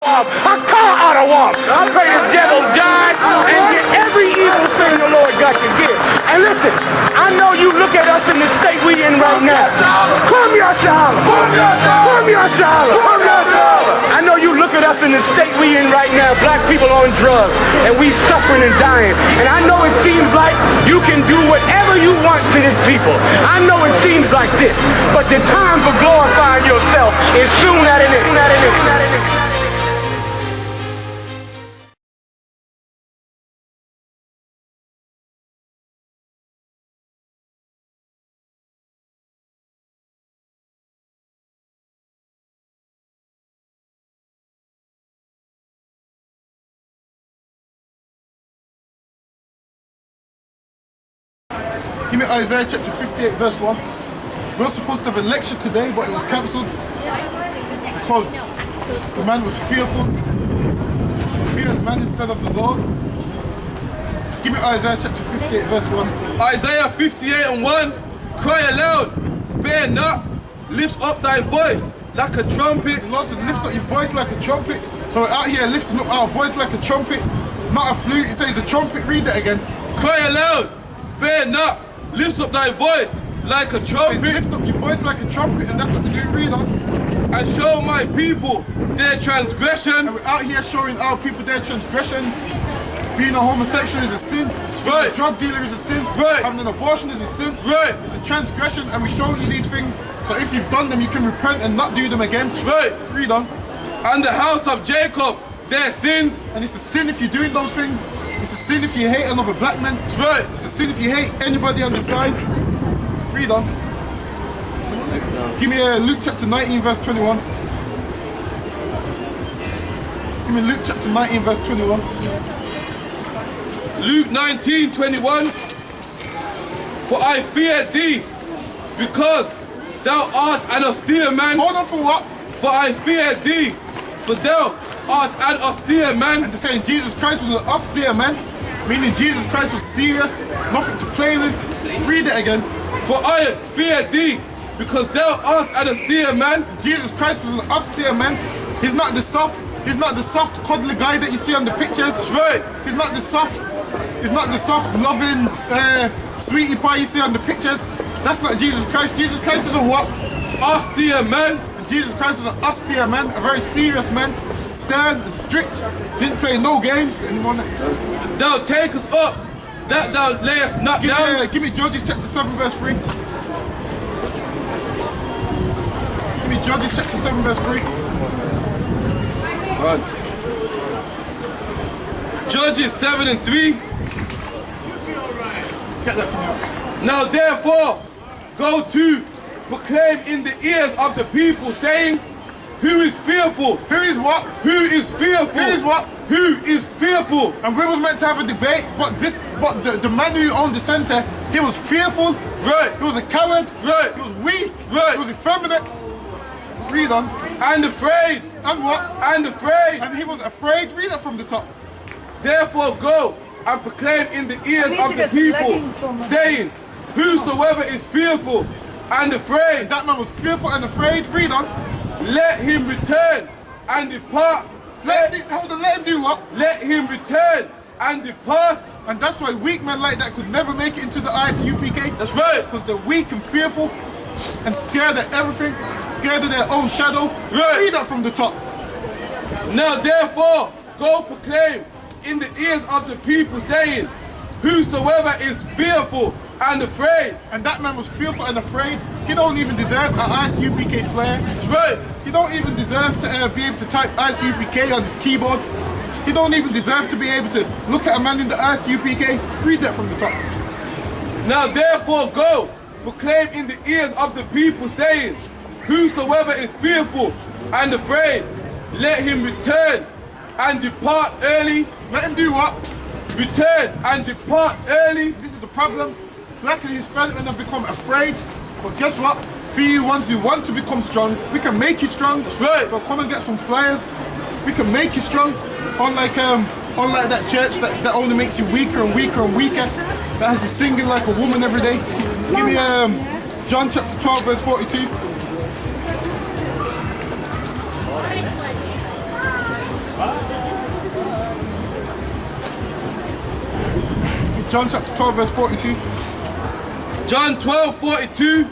A car ought to walk. I pray this devil die and get every evil thing the Lord got to give. And listen, I know you look at us in the state we in right now. Come here, SHALAM. Come here, SHALAM. I know you look at us in the state we in right now. Black people on drugs, and we suffering and dying. And I know it seems like you can do whatever you want to this people. I know it seems like this, but the time for glorifying yourself is soon at an end. Give me Isaiah chapter 58 verse 1. We were supposed to have a lecture today, but it was cancelled because the man was fearful. He fears man instead of the Lord. Give me Isaiah chapter 58 verse 1. Isaiah 58 and 1. Cry aloud, spare not, lift up thy voice like a trumpet. The Lord said, lift up your voice like a trumpet. So we're out here lifting up our voice like a trumpet, not a flute. It says a trumpet. Read that again. Cry aloud, spare not, lift up thy voice like a trumpet. Lift up your voice like a trumpet, and that's what we do. Read on. And show my people their transgression. And we're out here showing our people their transgressions. Being a homosexual is a sin. Right. Being a drug dealer is a sin. Right. Having an abortion is a sin. Right. It's a transgression, and we show you these things. So if you've done them, you can repent and not do them again. Right. Read on. And the house of Jacob, their sins. And it's a sin if you're doing those things. It's a sin if you hate another black man. Right. It's a sin if you hate anybody on the side. Read on. Give me Luke chapter 19 verse 21. Give me Luke chapter 19 verse 21. Luke 19:21. For I fear thee, because thou art an austere man. Hold on for what? For I fear thee, for thou art an austere man. And they're saying Jesus Christ was an austere man, meaning Jesus Christ was serious, nothing to play with. Read it again. For I fear thee, because thou art an austere man. Jesus Christ was an austere man. He's not the soft cuddly guy that you see on the pictures. That's right. He's not the soft loving sweetie pie you see on the pictures. That's not Jesus Christ. Jesus Christ is a what? Austere man. Jesus Christ was an austere man, a very serious man, stern and strict. Didn't play no games. Anyone? Thou takest up that thou layest not down. Give me Judges chapter 7 verse 3. Give me Judges chapter 7 verse 3. Right. Judges 7 and 3. Get that from you. Now therefore, go to proclaim in the ears of the people, saying, who is fearful? Who is what? Who is fearful? Who is what? Who is fearful? And we was meant to have a debate, but the man who owned the center, he was fearful. Right. He was a coward. Right. He was weak. Right. He was effeminate. Read on. And afraid. And what? And afraid. And he was afraid. Read it from the top. Therefore go and proclaim in the ears of the people, saying, whosoever is fearful and afraid. And that man was fearful and afraid. Read on. Let him return and depart. Let him do what? Let him return and depart. And that's why weak men like that could never make it into the I.S.U.P.K. That's right. Because they're weak and fearful and scared of everything, scared of their own shadow. Right. Read that from the top. Now therefore, go proclaim in the ears of the people, saying, whosoever is fearful and afraid. And that man was fearful and afraid. He don't even deserve an I.S.U.P.K. flare. That's right. He don't even deserve to be able to type I.S.U.P.K. on his keyboard. He don't even deserve to be able to look at a man in the I.S.U.P.K. Read that from the top. Now therefore go, proclaim in the ears of the people, saying, whosoever is fearful and afraid, let him return and depart early. Let him do what? Return and depart early. This is the problem. Black and Hispanic men have become afraid. But guess what? For you ones who want to become strong, we can make you strong. That's right. So come and get some flyers. We can make you strong. Unlike that church that only makes you weaker and weaker and weaker. That has you singing like a woman every day. Give me John chapter 12 verse 42. John chapter 12 verse 42. John 12:42.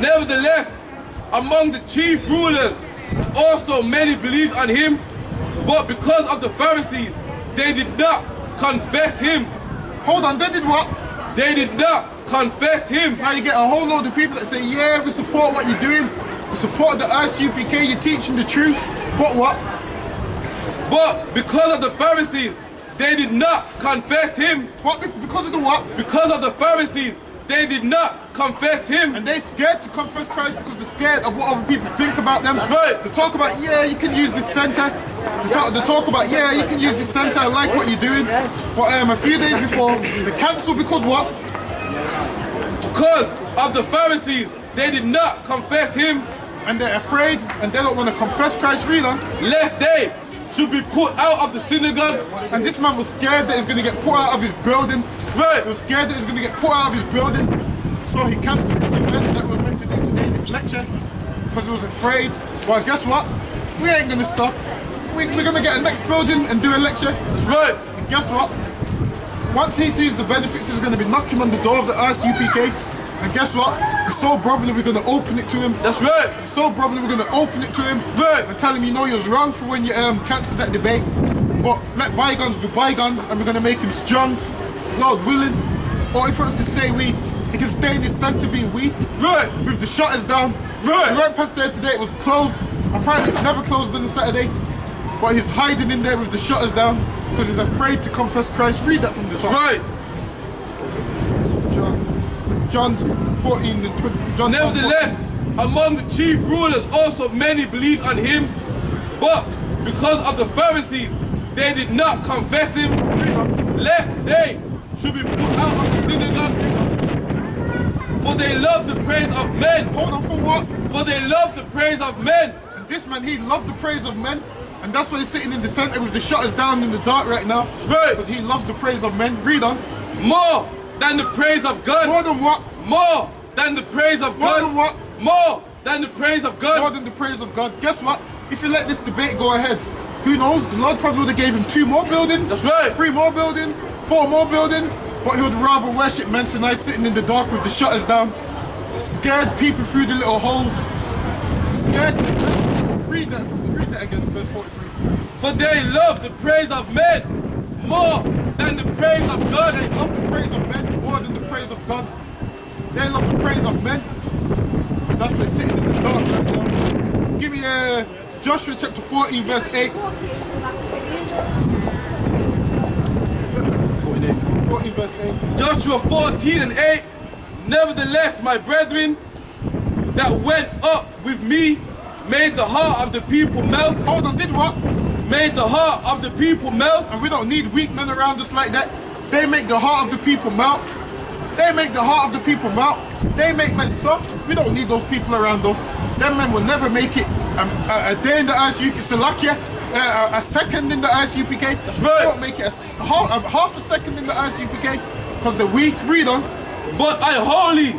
Nevertheless, among the chief rulers, also many believed on him, but because of the Pharisees, they did not confess him. Hold on, they did what? They did not confess him. Now you get a whole load of people that say, yeah, we support what you're doing. We support the I.S.U.P.K, you're teaching the truth. But what? But because of the Pharisees, they did not confess him. What? Because of the what? Because of the Pharisees, they did not confess him. And they're scared to confess Christ because they're scared of what other people think about them. That's right. They talk about, yeah, you can use this center. They talk about, yeah, you can use this center. I like what you're doing. But a few days before, they cancelled because what? Because of the Pharisees, they did not confess him. And they're afraid and they don't want to confess Christ. Read on. Lest they should be put out of the synagogue. And this man was scared that he's going to get put out of his building. Right. He was scared that he's going to get put out of his building. So he cancelled this event that was meant to do today, this lecture, because he was afraid. Well, guess what? We ain't going to stop. We're going to get a next building and do a lecture. That's right. And guess what? Once he sees the benefits, he's going to be knocking on the door of the I.S.U.P.K. And guess what? We're so brotherly, we're going to open it to him. That's right. We're so brotherly, we're going to open it to him. Right. And tell him, you know, you was wrong for when you cancelled that debate. But let bygones be bygones, and we're going to make him strong, Lord willing. Or if he wants to stay weak, he can stay in his centre being weak. Right. With the shutters down. Right. We went past there today, it was closed. Apparently it's never closed on a Saturday. But he's hiding in there with the shutters down because he's afraid to confess Christ. Read that from the top. Right. John 14 and 20. John Nevertheless, among the chief rulers also many believed on him, but because of the Pharisees, they did not confess him, lest they should be put out of the synagogue. For they love the praise of men. Hold on, for what? For they love the praise of men. And this man, he loved the praise of men. And that's why he's sitting in the center with the shutters down in the dark right now. Right. Because he loves the praise of men. Read on. More than the praise of God. More than what? More than the praise of God. More than what? More than the praise of God. More than the praise of God. Guess what? If you let this debate go ahead, who knows? The Lord probably would have gave him 2 more buildings. That's right. 3 more buildings. 4 more buildings. But he would rather worship men tonight sitting in the dark with the shutters down. Scared people through the little holes. Scared to death. Read that again, verse 43. For they love the praise of men more than the praise of God. They love the praise of men more than the praise of God. They love the praise of men. That's why they're sitting in the dark right now. Give me Joshua chapter 14 verse 8. 14 verse 8. Joshua 14 and 8. Nevertheless, my brethren that went up with me made the heart of the people melt. Hold on, did what? Made the heart of the people melt. And we don't need weak men around us like that. They make the heart of the people melt. They make the heart of the people melt. They make men soft. We don't need those people around us. Them men will never make it a day in the I.S.U.P.K. a second in the I.S.U.P.K. That's right. They won't make it half a second in the I.S.U.P.K. because they're weak. Read on. But I wholly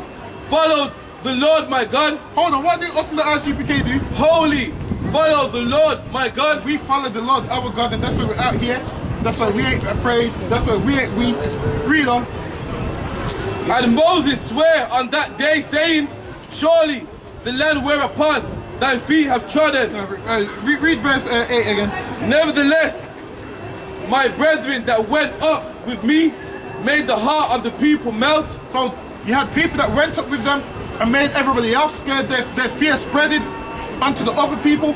followed the Lord my God. Hold on, what do us in the I.S.U.P.K. do? Wholly follow the Lord my God. We follow the Lord our God, and that's why we're out here. That's why we ain't afraid. That's why we ain't weak. Read on. And Moses sware on that day, saying, surely the land whereupon thy feet have trodden. Read verse 8 again. Nevertheless, my brethren that went up with me made the heart of the people melt. So you had people that went up with them and made everybody else scared. Their fear spreaded onto the other people.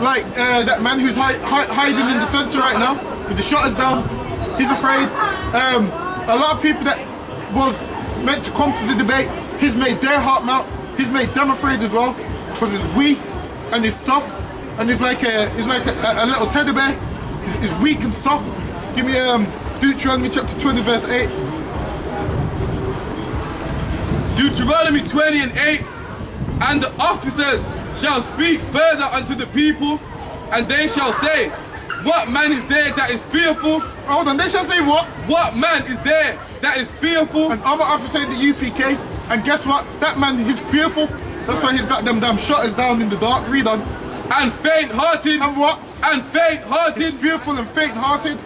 Like that man who's hiding in the center right now with the shutters down. He's afraid. A lot of people that was meant to come to the debate, he's made their heart melt. He's made them afraid as well because he's weak and he's soft and he's like a little teddy bear. He's weak and soft. Give me Deuteronomy chapter 20 verse 8. Deuteronomy 20 and 8. And the officers shall speak further unto the people, and they shall say, what man is there that is fearful? Hold on, they shall say what? What man is there that is fearful? And I'm an officer in the U.P.K. And guess what? That man, he's fearful. That's why he's got them damn shutters down in the dark. Read on. And faint-hearted. And what? And faint-hearted. He's fearful and faint-hearted.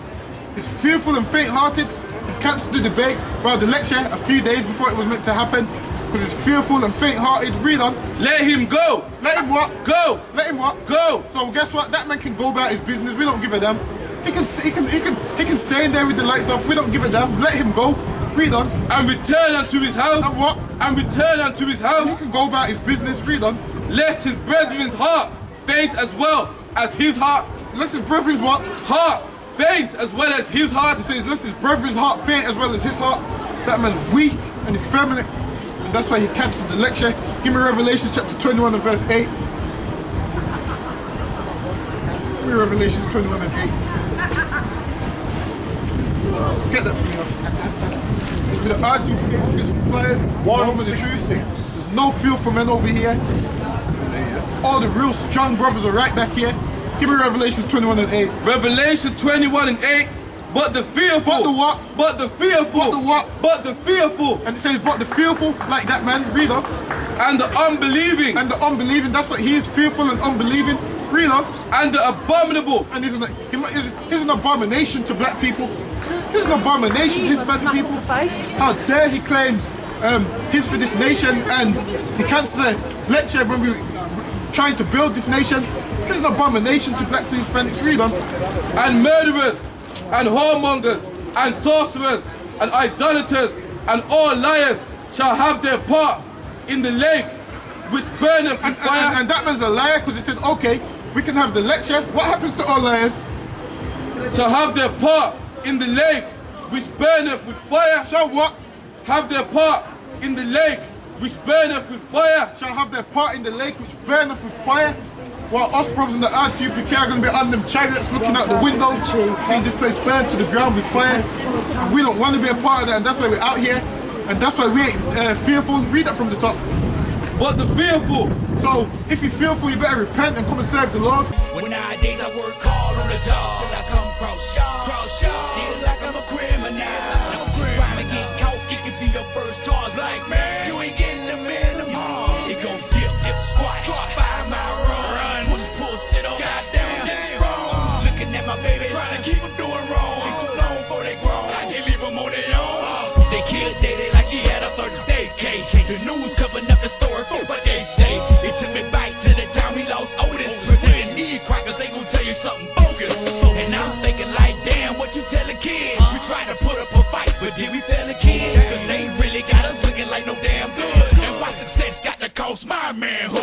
He's fearful and faint-hearted. And cancelled the debate, well, the lecture a few days before it was meant to happen because he's fearful and faint-hearted. Read on. Let him go. Let him what? Go. Let him what? Go. So guess what? That man can go about his business. We don't give a damn. He can stay in there with the lights off. We don't give a damn. Let him go. Read on. And return unto his house. And what? And return unto his house. He can go about his business. Read on. Lest his brethren's heart faint as well as his heart. Lest his brethren's what? Heart faint as well as his heart. It says, lest his brethren's heart faint as well as his heart. That man's weak and effeminate. And that's why he cancelled the lecture. Give me Revelation chapter 21 and verse 8. Give me Revelation 21 and 8. Get that for me now. With the I.S.U.P.K, get some flyers. Home of the truth. There's no feel for men over here. All the real strong brothers are right back here. Give me Revelation 21 and 8. Revelation 21 and 8. But the fearful. But the what? But the fearful. But the what? But the fearful. And it says, but the fearful, like that man. Read on. And the unbelieving. And the unbelieving. That's what he is, fearful and unbelieving. Read on. And the abominable. And he's an abomination to black people. He's an abomination to Hispanic people. How dare he claims he's for this nation and he cancels a lecture when we were trying to build this nation. He's an abomination to blacks and Hispanics. Read on. And murderers, and whoremongers, and sorcerers, and idolaters, and all liars shall have their part in the lake which burneth with fire. And that man's a liar because he said, okay, we can have the lecture. What happens to all liars? Shall have their part in the lake which burneth with fire. Shall what? Have their part in the lake which burneth with fire. Shall have their part in the lake which burneth with fire. While us brothers in the I.S.U.P.K are going to be on them chariots looking out the windows, seeing this place burn to the ground with fire. And we don't want to be a part of that, and that's why we're out here. And that's why we're fearful. Read that from the top. But the fearful. So, if you're fearful, you better repent and come and serve the Lord. When nowadays I work hard on the job, till I come cross y'all, still like I'm a criminal. Crime and get caught, it could be your first charge. Like, man, you ain't getting the minimum. It gon' dip, squat, 5 mile run, push, pull, sit on, goddamn, get strong. Looking at my baby, trying to keep them doing wrong. It's too long for they grown, I can't leave them on their own. They killed Day like he had a 30-day case. The news covering up the story, but they say it took me back to the time we lost Otis. Pretending these crackers, they gon' tell you something bogus. And I'm thinking like, damn, what you tell the kids? We tried to put up a fight, but did we fail the kids? Cause they really got us looking like no damn good. And why success got to cost my manhood?